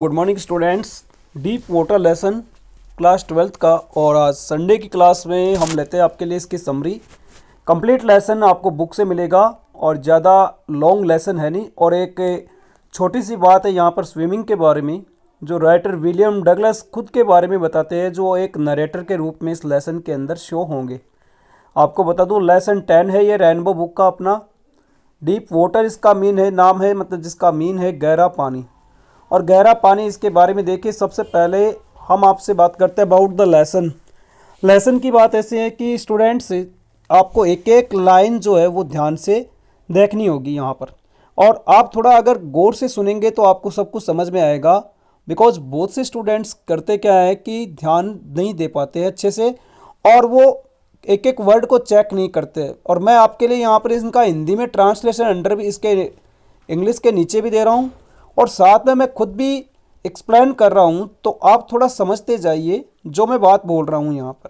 Good morning students. Deep water lesson class 12th का, और आज संडे की क्लास में हम लेते हैं आपके लिए इसकी समरी। कंप्लीट लेसन आपको बुक से मिलेगा और ज़्यादा लॉन्ग लेसन है नहीं। और एक छोटी सी बात है यहाँ पर स्विमिंग के बारे में, जो राइटर विलियम डगलस खुद के बारे में बताते हैं, जो एक नरेटर के रूप में इस लेसन के अंदर शो होंगे। आपको बता दूँ, लेसन 10 है ये रेनबो बुक का अपना। डीप वाटर इसका मीन है, नाम है, मतलब जिसका मीन है गहरा पानी। और गहरा पानी इसके बारे में देखिए, सबसे पहले हम आपसे बात करते हैं अबाउट द लेसन। लेसन की बात ऐसी है कि स्टूडेंट्स, आपको एक एक लाइन जो है वो ध्यान से देखनी होगी यहाँ पर, और आप थोड़ा अगर गौर से सुनेंगे तो आपको सब कुछ समझ में आएगा। बिकॉज बहुत से स्टूडेंट्स करते क्या है कि ध्यान नहीं दे पाते हैं अच्छे से, और वो एक एक वर्ड को चेक नहीं करते। और मैं आपके लिए यहाँ पर इनका हिंदी में ट्रांसलेशन अंडर भी, इसके इंग्लिश के नीचे भी दे रहा हूँ, और साथ में मैं खुद भी एक्सप्लेन कर रहा हूँ, तो आप थोड़ा समझते जाइए जो मैं बात बोल रहा हूँ यहाँ पर।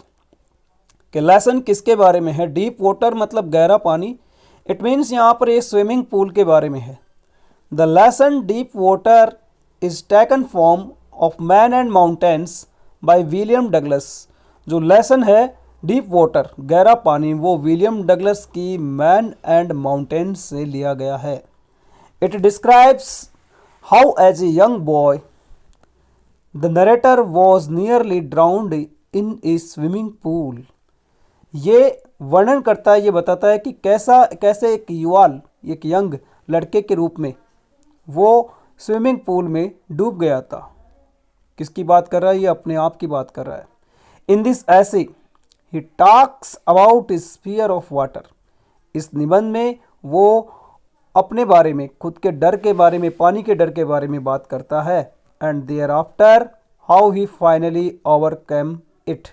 कि लेसन किसके बारे में है। डीप वाटर मतलब गहरा पानी। इट मीन्स यहाँ पर ये स्विमिंग पूल के बारे में है। The lesson deep water is taken form of man and mountains by William Douglas. जो लेसन है डीप वाटर गहरा पानी, वो विलियम डगलस की मैन एंड माउंटेन्स से लिया गया है। It describes how as a young boy the narrator was nearly drowned in a swimming pool। ये वर्णन करता है, ये बताता है कि कैसे एक युवाल, एक यंग लड़के के रूप में वो स्विमिंग पूल में डूब गया था। किसकी बात कर रहा है? ये अपने आप की बात कर रहा है। इन दिस ऐसे he talks about his fear of water. इस निबंध में वो अपने बारे में, खुद के डर के बारे में, पानी के डर के बारे में बात करता है। And thereafter how he finally overcome it.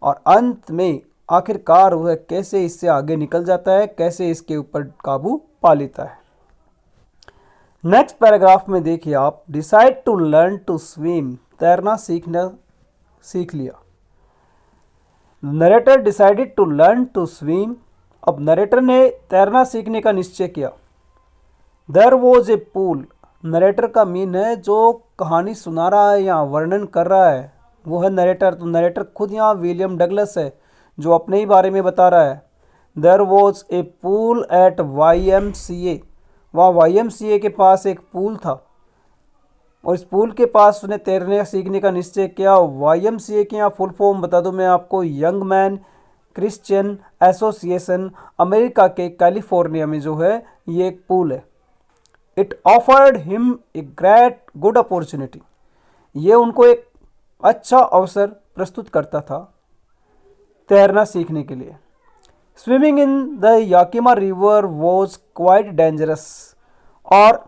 और अंत में आखिरकार वह कैसे इससे आगे निकल जाता है, कैसे इसके ऊपर काबू पा लेता है। नेक्स्ट पैराग्राफ में देखिए आप, decide to learn to swim. तैरना सीख लिया। Narrator decided to learn to swim. अब नरेटर ने तैरना सीखने का निश्चय किया। There was a pool. Narrator का मीन है जो कहानी सुना रहा है या वर्णन कर रहा है, वो है नरेटर। तो नरेटर खुद यहाँ विलियम डगलस है, जो अपने ही बारे में बता रहा है। There was a pool at YMCA। वहाँ YMCA के पास एक पूल था, और इस पूल के पास उसने तैरने सीखने का निश्चय किया। YMCA की यहाँ फुल फॉर्म बता दूँ मैं आपको, young man Christian association. America के कैलिफोर्निया में जो है ये एक पूल है। It offered him a great good opportunity. ये उनको एक अच्छा अवसर प्रस्तुत करता था तैरना सीखने के लिए। Swimming in the Yakima river was quite dangerous. और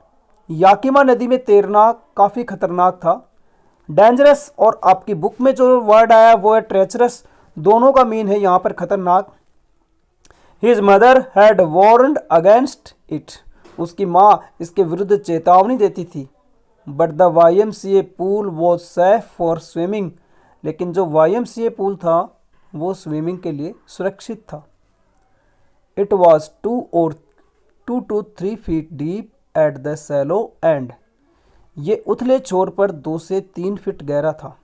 याकिमा नदी में तैरना काफ़ी खतरनाक था। डेंजरस और आपकी बुक में जो वर्ड आया वो है ट्रेचरस। दोनों का मीन है यहाँ पर खतरनाक। His mother had warned against it. उसकी माँ इसके विरुद्ध चेतावनी देती थी। But the YMCA pool was safe for swimming. लेकिन जो YMCA पूल था वो स्विमिंग के लिए सुरक्षित था। It was 2 to 3 feet deep at the shallow end. ये उथले छोर पर 2 से 3 फीट गहरा था।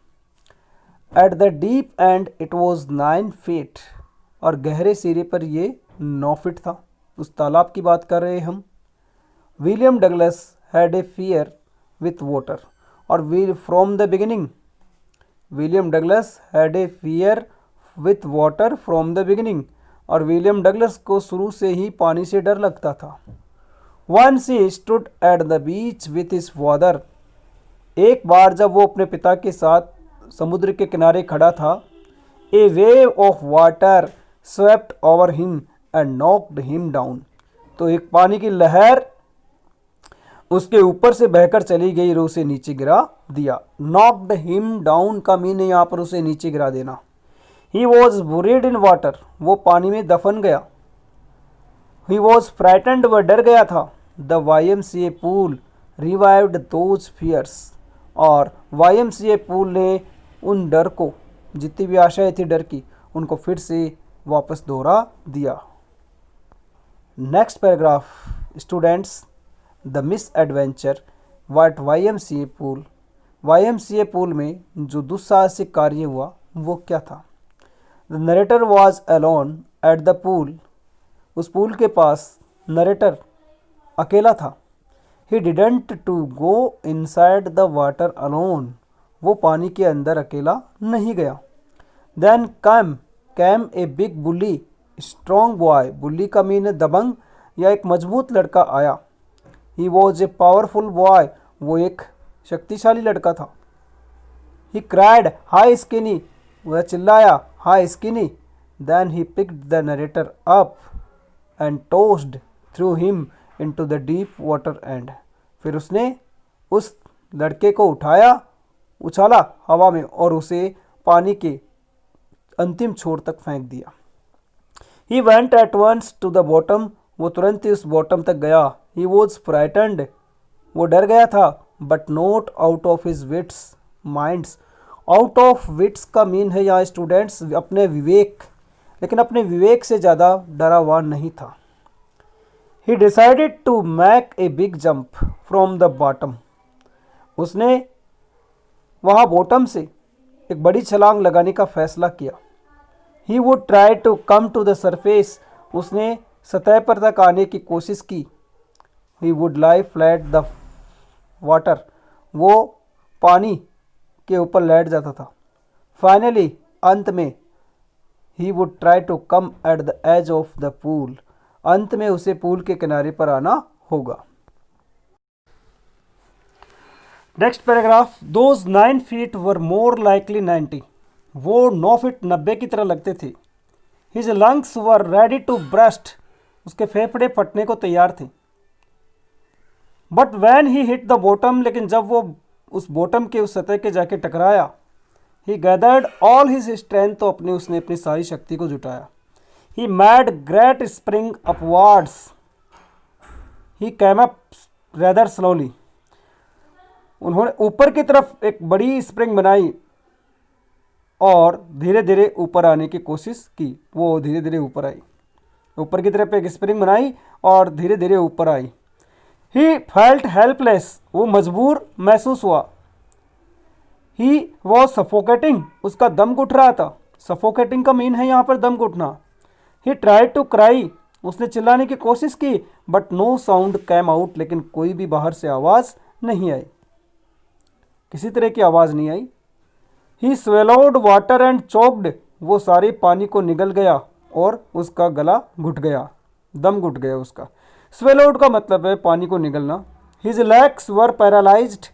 At the deep and it was 9 feet। और गहरे सिरे पर ये 9 फीट था। उस तालाब की बात कर रहे हैं हम। William Douglas had a fear with water. और from the beginning, William Douglas had a fear with water from the beginning. और विलियम डगलस को शुरू से ही पानी से डर लगता था। Once he stood at the beach with his father. एक बार जब वो अपने पिता के साथ समुद्र के किनारे खड़ा था, a wave of water swept over him and knocked him down. तो एक पानी की लहर उसके ऊपर से बहकर चली गई और उसे नीचे गिरा दिया। नॉक्ड हिम डाउन का मीन है यहाँ पर उसे नीचे गिरा देना। He was buried in water. वो पानी में दफन गया। ही वॉज फ्राइटेंड, वह डर गया था। The YMCA pool revived those fears. और YMCA पूल ने उन डर को, जितनी भी आशाएं थी डर की, उनको फिर से वापस दोहरा दिया। Next paragraph students, the misadventure what YMCA pool YMCA pool में जो दुस्साहसिक कार्य हुआ वो क्या था? The narrator was alone at the pool. उस पूल के पास नरेटर अकेला था। He didn't to go inside the water alone. वो पानी के अंदर अकेला नहीं गया। Then came a big bully strong boy. Bully का मीन है दबंग या एक मजबूत लड़का आया। He was a powerful boy. वो एक शक्तिशाली लड़का था। He cried hi skinny. वह चिल्लाया hi skinny. Then he picked the narrator up and tossed threw him into the deep water end. फिर उसने उस लड़के को उठाया, उछाला हवा में और उसे पानी के अंतिम छोर तक फेंक दिया। He went at once to the bottom. वो तुरंत ही उस बॉटम तक गया। He was frightened. वो डर गया था, but not out of his wits minds. Out of wits का मीन है यहाँ स्टूडेंट्स अपने विवेक, लेकिन अपने विवेक से ज़्यादा डरा हुआ नहीं था। He decided to make a big jump from the bottom. उसने वहाँ बॉटम से एक बड़ी छलांग लगाने का फैसला किया। He would try to come to the surface. उसने सतह पर तक आने की कोशिश की। He would lie flat the water. वो पानी के ऊपर लेट जाता था। फाइनली अंत में he would try to come at the edge of the pool. अंत में उसे पूल के किनारे पर आना होगा। Next paragraph. Those 9 feet were more likely 90। वो 9 फीट 90 की तरह लगते थे। His lungs were ready to burst. उसके फेफड़े फटने को तैयार थे। But when he hit the bottom. लेकिन जब वो उस बॉटम के उस सतह के जाके टकराया, he gathered all his strength. तो उसने अपनी सारी शक्ति को जुटाया। He made great spring upwards. He came up rather slowly. उन्होंने ऊपर की तरफ एक बड़ी स्प्रिंग बनाई और धीरे धीरे ऊपर आने की कोशिश की। वो धीरे धीरे ऊपर आई। ऊपर की तरफ एक स्प्रिंग बनाई और धीरे धीरे ऊपर आई। He felt helpless. वो मजबूर महसूस हुआ। He was suffocating. उसका दम घुट रहा था। सफोकेटिंग का मीन है यहाँ पर दम घुटना। He try to cry. उसने चिल्लाने की कोशिश की, but no sound came out. लेकिन कोई भी बाहर से आवाज़ नहीं आई, किसी तरह की आवाज़ नहीं आई। ही स्वेलोड वाटर एंड चोक्ड। वो सारे पानी को निगल गया और उसका गला घुट गया, दम घुट गया उसका। स्वेलोड का मतलब है पानी को निगलना। हिज लेग्स वर पैरालाइज्ड।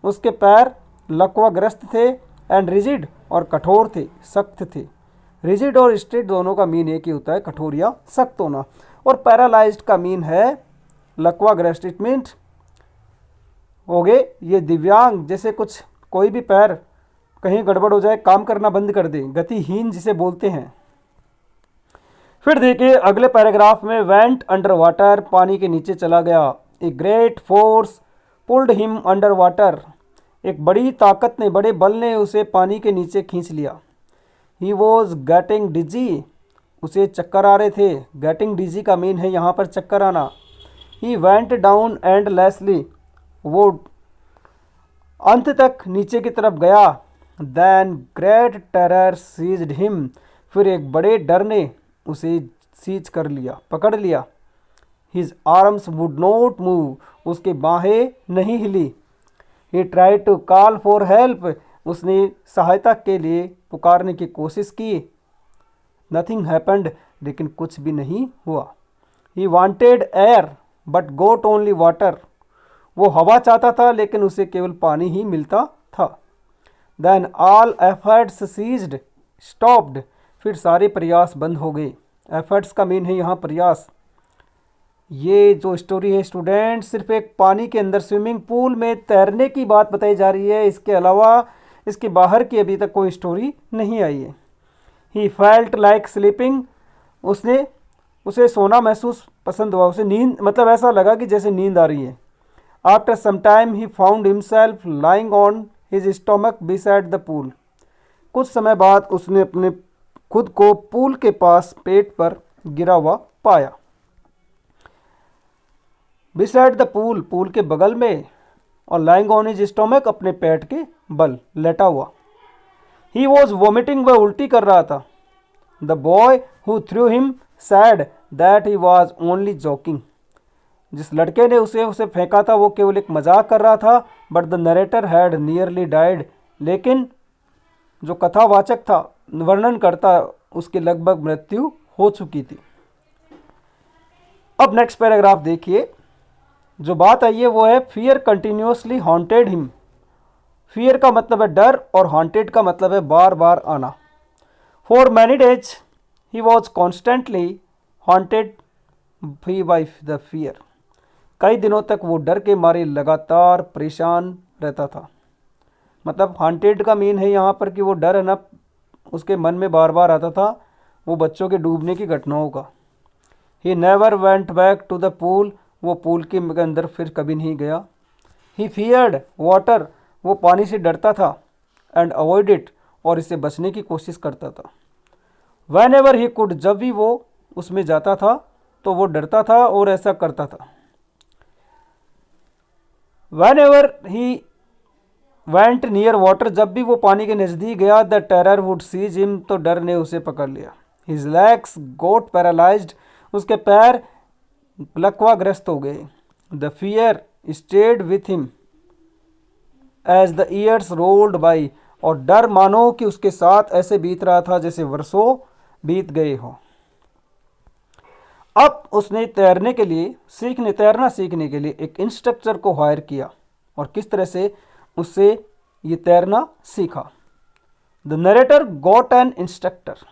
उसके पैर लकवाग्रस्त थे। एंड रिजिड और कठोर थे, सख्त थे। रिजिड और स्ट्रेट दोनों का मीन एक ही होता है, कठोर या सख्त होना। और पैरालाइज्ड का मीन है लकवाग्रस्त। इट मीन हो गए ये दिव्यांग, जैसे कुछ कोई भी पैर कहीं गड़बड़ हो जाए, काम करना बंद कर दे, गतिहीन जिसे बोलते हैं। फिर देखिए अगले पैराग्राफ में, वेंट अंडर वाटर। पानी के नीचे चला गया। A great force pulled him under water. एक बड़ी ताकत ने, बड़े बल ने उसे पानी के नीचे खींच लिया। ही वॉज गेटिंग डिजी। उसे चक्कर आ रहे थे। गेटिंग डिजी का मीन है यहाँ पर चक्कर आना। He went down endlessly. वो अंत तक नीचे की तरफ गया। Then great terror seized him. फिर एक बड़े डर ने उसे सीज कर लिया, पकड़ लिया। His arms would not move. उसके बाहें नहीं हिली। He try to call for help. उसने सहायता के लिए पुकारने की कोशिश की। Nothing happened. लेकिन कुछ भी नहीं हुआ। He wanted air but got only water. वो हवा चाहता था लेकिन उसे केवल पानी ही मिलता था। Then all efforts ceased stopped. फिर सारे प्रयास बंद हो गए। एफर्ट्स का मीन है यहाँ प्रयास। ये जो स्टोरी है स्टूडेंट सिर्फ एक पानी के अंदर स्विमिंग पूल में तैरने की बात बताई जा रही है। इसके अलावा इसके बाहर की अभी तक कोई स्टोरी नहीं आई है। He felt like sleeping. उसे सोना महसूस पसंद हुआ। उसे नींद, मतलब ऐसा लगा कि जैसे नींद आ रही है। After some time he found himself lying on his stomach beside the pool. कुछ समय बाद उसने अपने खुद को पूल के पास पेट पर गिरा हुआ पाया। बिसाइड द पूल, पूल के बगल में। और लाइंग ऑन हिज स्टोमक, अपने पेट के बल लेटा हुआ। ही वॉज वॉमिटिंग, वह उल्टी कर रहा था। The boy who through him sad that he was only joking, जिस लड़के ने उसे फेंका था वो केवल एक मजाक कर रहा था। But the narrator had nearly died, लेकिन जो कथावाचक था, वर्णन करता, उसकी लगभग मृत्यु हो चुकी थी। अब नेक्स्ट पैराग्राफ देखिए। जो बात आई है वो है fear continuously haunted him. Fear का मतलब है डर और हॉन्टेड का मतलब है बार बार आना। For many days he was constantly haunted by the fear. कई दिनों तक वो डर के मारे लगातार परेशान रहता था। मतलब हॉन्टेड का मीन है यहाँ पर कि वो डर है ना, उसके मन में बार बार आता था, वो बच्चों के डूबने की घटनाओं का। He never went back to the pool, वो पूल के अंदर फिर कभी नहीं गया। ही फियर्ड वाटर, वो पानी से डरता था। एंड अवॉइड इट, और इससे बचने की कोशिश करता था। वैन एवर ही कुड, जब भी वो उसमें जाता था तो वो डरता था और ऐसा करता था। Whenever he went near water, जब भी वो पानी के नज़दीक गया, the terror would seize him, तो डर ने उसे पकड़ लिया। हिज लेग्स गोट पैरालाइज्ड, उसके पैर लकवाग्रस्त हो गए। The fear stayed with him as the years rolled by, और डर मानो कि उसके साथ ऐसे बीत रहा था जैसे वर्षों बीत गए हों। अब उसने तैरना सीखने के लिए एक इंस्ट्रक्टर को हायर किया, और किस तरह से उससे ये तैरना सीखा। The narrator got an instructor.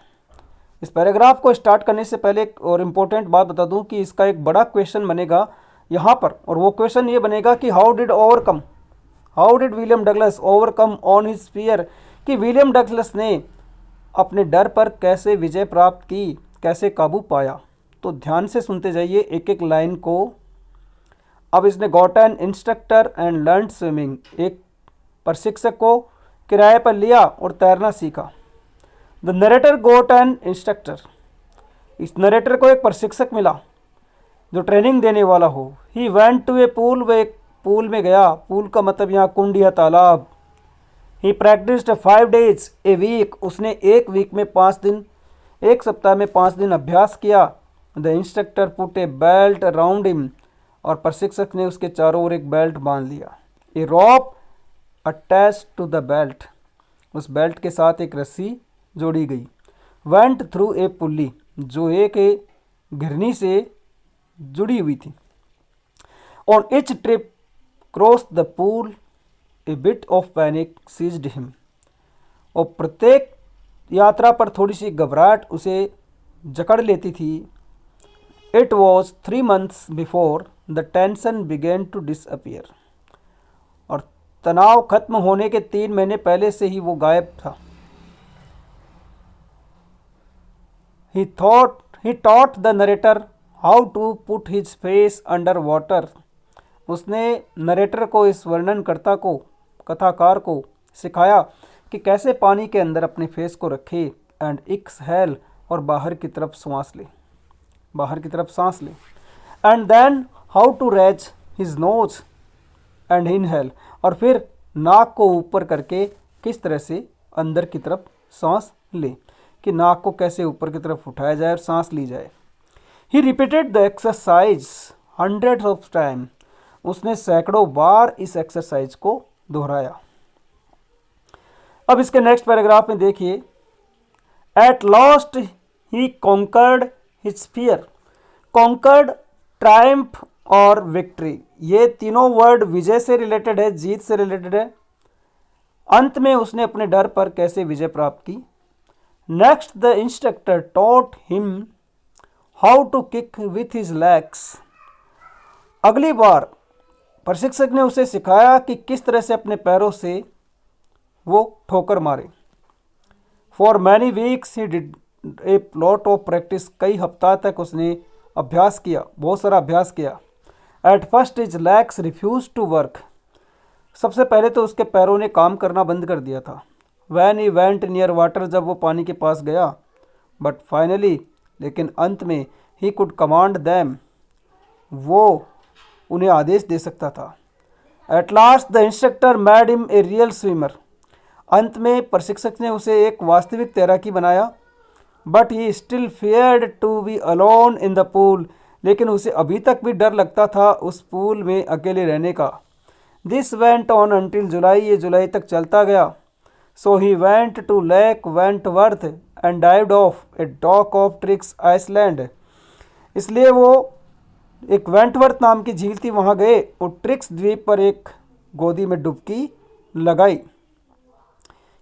इस पैराग्राफ को स्टार्ट करने से पहले एक और इम्पोर्टेंट बात बता दूं कि इसका एक बड़ा क्वेश्चन बनेगा यहाँ पर, और वो क्वेश्चन ये बनेगा कि how did William Douglas overcome on his fear, कि विलियम डगलस ने अपने डर पर कैसे विजय प्राप्त की, कैसे काबू पाया। तो ध्यान से सुनते जाइए एक एक लाइन को। अब इसने got an instructor and learn swimming, एक प्रशिक्षक को किराए पर लिया और तैरना सीखा। The narrator got an instructor, इस नरेटर को एक प्रशिक्षक मिला जो ट्रेनिंग देने वाला हो। He went to a pool, वह एक पूल में गया। पूल का मतलब यहाँ कुंड या तालाब। ही प्रैक्टिस्ड 5 days ए वीक, उसने एक वीक में 5 दिन, एक सप्ताह में 5 दिन अभ्यास किया। The instructor put A belt around him, और प्रशिक्षक ने उसके चारों ओर एक बेल्ट बांध लिया। ए रॉप अटैच टू द बेल्ट, उस बेल्ट के साथ एक रस्सी जोड़ी गई। वेंट थ्रू ए पुल्ली, जो एक घिरनी से जुड़ी हुई थी। On each trip cross the pool a bit of panic seized him, और प्रत्येक यात्रा पर थोड़ी सी घबराहट उसे जकड़ लेती थी। It was 3 months before the tension began to disappear, और तनाव खत्म होने के 3 महीने पहले से ही वो गायब था। He taught the narrator how to put his face under water. उसने नरेटर को, इस वर्णनकर्ता को, कथाकार को सिखाया कि कैसे पानी के अंदर अपने फेस को रखे। एंड एक्सहेल, और बाहर की तरफ सांस ले। And then how to raise his nose and inhale, और फिर नाक को ऊपर करके किस तरह से अंदर की तरफ सांस ले, कि नाक को कैसे ऊपर की तरफ उठाया जाए और सांस ली जाए। He repeated the exercise 100s of time, उसने सैकड़ों बार इस एक्सरसाइज को दोहराया। अब इसके नेक्स्ट पैराग्राफ में देखिए। At last he conquered his fear. Conquered, triumph और विक्ट्री, ये तीनों वर्ड विजय से रिलेटेड है, जीत से रिलेटेड है। अंत में उसने अपने डर पर कैसे विजय प्राप्त की। Next the instructor taught him how to kick with his legs. अगली बार प्रशिक्षक ने उसे सिखाया कि किस तरह से अपने पैरों से वो ठोकर मारे। For many weeks he did a lot of practice, कई हफ्ता तक उसने अभ्यास किया, बहुत सारा अभ्यास किया। At first his legs refuse to work, सबसे पहले तो उसके पैरों ने काम करना बंद कर दिया था। When he went near water, जब वो पानी के पास गया। बट फाइनली, लेकिन अंत में, ही कुड कमांड दैम, वो उन्हें आदेश दे सकता था। At last the instructor made him a real swimmer. अंत में प्रशिक्षक ने उसे एक वास्तविक तैराकी बनाया। But he still feared to be alone in the pool. लेकिन उसे अभी तक भी डर लगता था उस पूल में अकेले रहने का। This went on until July. ये जुलाई तक चलता गया। So he went to Lake Wentworth and dived off a dock of Triggs Island. इसलिए वो एक वेंटवर्थ नाम की झील थी, वहाँ गए और ट्रिक्स द्वीप पर एक गोदी में डुबकी लगाई।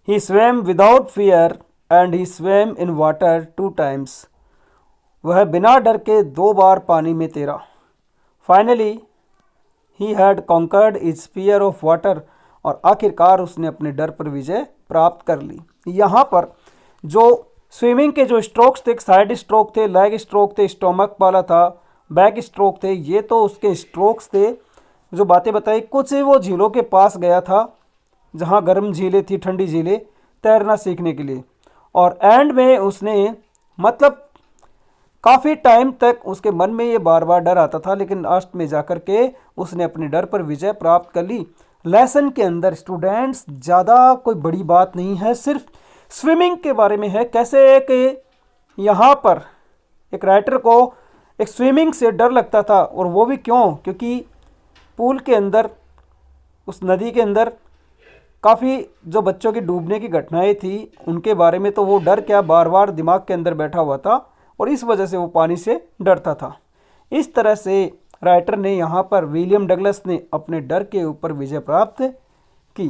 He swam without fear and he swam in water 2 times. वह बिना डर के 2 बार पानी में तैरा। Finally he had conquered his fear of water. और आखिरकार उसने अपने डर पर विजय प्राप्त कर ली। यहाँ पर जो स्विमिंग के जो स्ट्रोक्स थे, साइड स्ट्रोक थे, लेग स्ट्रोक थे, स्टोमक वाला था, बैक स्ट्रोक थे, ये तो उसके स्ट्रोक्स थे। जो बातें बताई, कुछ वो झीलों के पास गया था जहाँ गर्म झीलें थी, ठंडी झीलें, तैरना सीखने के लिए। और एंड में उसने मतलब काफ़ी टाइम तक उसके मन में ये बार बार डर आता था, लेकिन लास्ट में जाकर के उसने अपने डर पर विजय प्राप्त कर ली। लेसन के अंदर स्टूडेंट्स ज़्यादा कोई बड़ी बात नहीं है, सिर्फ स्विमिंग के बारे में है। कैसे कि यहाँ पर एक राइटर को एक स्विमिंग से डर लगता था, और वो भी क्यों? क्योंकि पूल के अंदर, उस नदी के अंदर काफ़ी जो बच्चों की डूबने की घटनाएं थी, उनके बारे में तो वो डर क्या बार बार दिमाग के अंदर बैठा हुआ था, और इस वजह से वो पानी से डरता था। इस तरह से राइटर ने यहाँ पर, विलियम डगलस ने अपने डर के ऊपर विजय प्राप्त की।